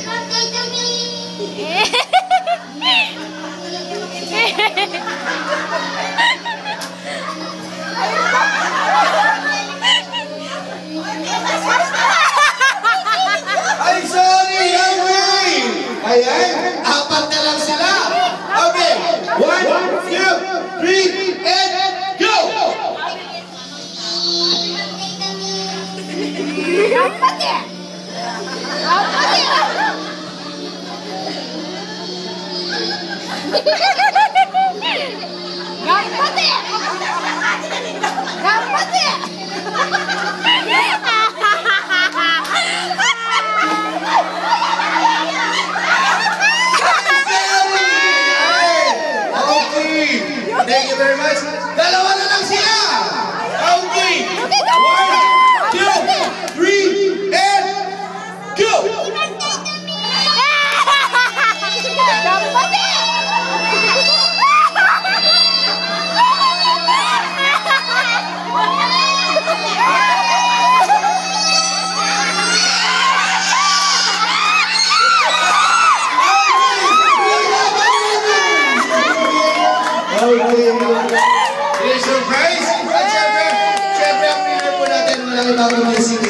birthday to me! Ay, sorry, Yahweh! Ayan, apat na lang sila. Okay, 1, 2, 3, and go! Gampate! Gampate! Gampate! Gampate! Thank you very much. Dalawa na lang sila. Okay. 1, 2, 3, and go! Okay. Here's your prize. At syempre, ang winner po natin, walang ibang music